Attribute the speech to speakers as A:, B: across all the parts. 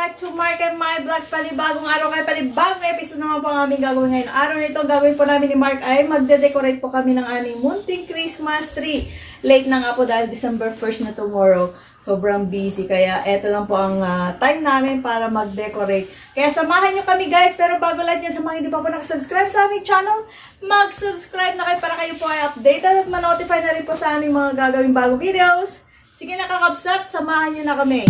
A: back to Mark and My Vlogs. Panibagong araw kayo, panibagong episode naman po ang aming gagawin ngayon. Araw nito, gagawin po namin ni Mark ay magde-decorate po kami ng aming munting Christmas tree. Late na nga po dahil December 1st na tomorrow. Sobrang busy, kaya eto lang po ang time namin para mag-decorate. Kaya samahan nyo kami guys, pero bago lahat yan, sa mga hindi pa po nakasubscribe sa aming channel, mag-subscribe na kayo para kayo po ay updated at ma-notify na rin po sa aming mga gagawin bagong videos. Sige na kakabsat, samahan nyo na kami.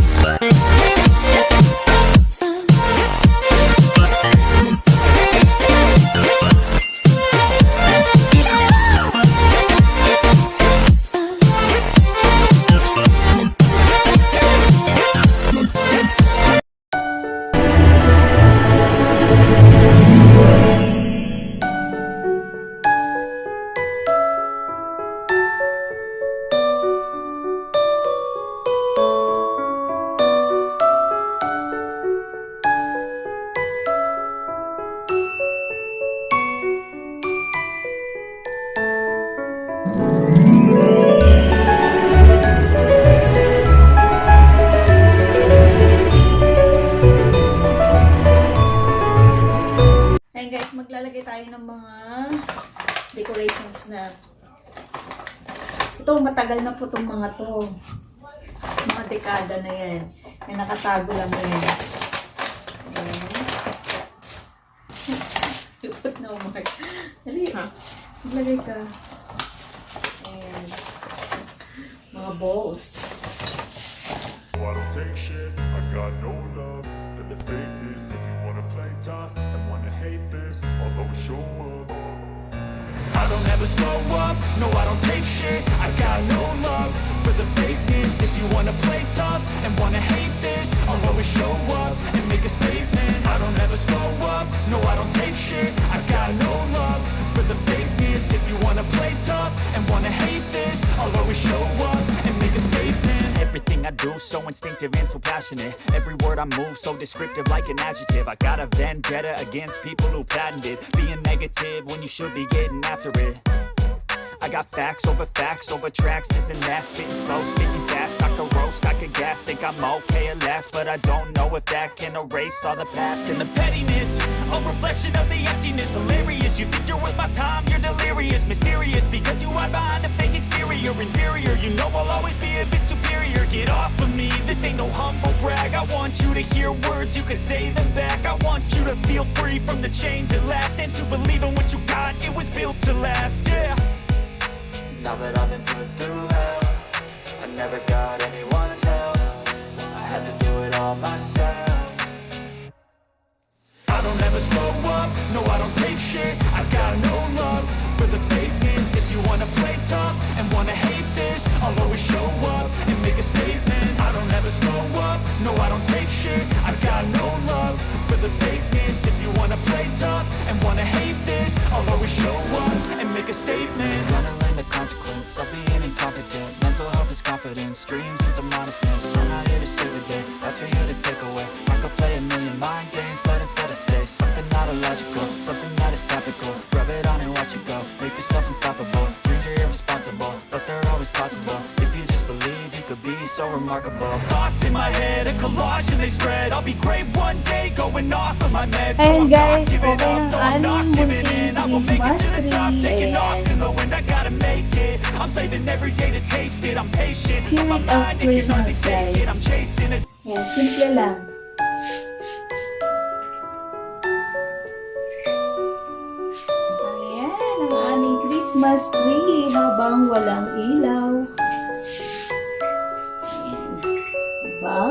A: Ayan guys, maglalagay tayo ng mga decorations na. Ito, matagal na po itong mga to. Mga dekada na yan. Yan, nakatago lang yan. Ayan. Lupot na Mark. Dali, maglagay ka. Ayan. Mga balls.
B: I don't take shit, I got no love for the fakeness. If you wanna play tough and wanna hate this, I'll always show up. I don't ever slow up, no I don't take shit. I got no love for the fakeness. If you wanna play tough and wanna hate this, I'll always show up and make a statement. I don't ever slow up, no I don't take shit. I got no love for the fakeness. If you wanna play tough and wanna hate this, I'll always show up and make a statement.
C: Everything I do so instinctive and so passionate. Every word I move so descriptive like an adjective. I got a vendetta against people who patented being negative when you should be getting after it. I got facts over tracks. Isn't that spitting slow, spitting fast? I could roast, I could gas. Think I'm okay at last, but I don't know if that can erase all the past and the pettiness. A reflection of the emptiness. Hilarious, you think you're worth my time, you're delirious. Mysterious, because you hide behind a fake exterior. Inferior, you know I'll always be a bit superior. Get off of me, this ain't no humble brag. I want you to hear words, you can say them back. I want you to feel free from the chains at last, and to believe in what you got, it was built to last, yeah. Now that I've been put through hell, I never got anyone's help. I had to do it all myself.
B: I don't ever slow up, no I don't take shit. I got no love for the fakeness. If you wanna play tough and wanna hate this, I'll always show up and make a statement. I don't ever slow up, no I don't take shit. I got no love for the fakeness. If you wanna play tough and wanna hate this, I'll always show up and make a statement.
C: Gonna learn the consequence of being incompetent. Mental health is confidence, dreams and some modestness. I'm not here to save the day, that's for you to take away. I could play a million mind games, but instead I say something not illogical, something that is topical. Rub it on and watch it go, make yourself unstoppable. Dreams are irresponsible, but they're always possible. If you just believe, you could be so remarkable.
B: Thoughts in my head, a collage and they spread. I'll be great one day, going off of my meds.
A: Ayan guys,
B: giving
A: okay
B: up,
A: ng
B: no I'm not
A: aming
B: giving
A: munting
B: in. I will make it to the top,
A: Christmas tree.
B: taking off
A: Ayan.
B: in the wind. I gotta make it. I'm saving every day to taste it. I'm patient, but my
A: Spirit of
B: mind it can hardly
A: Christmas,
B: take
A: guys.
B: it. I'm chasing it.
A: Yan, simple lang. Ayan, ang aming Christmas tree habang walang ilaw. Ayan. Diba?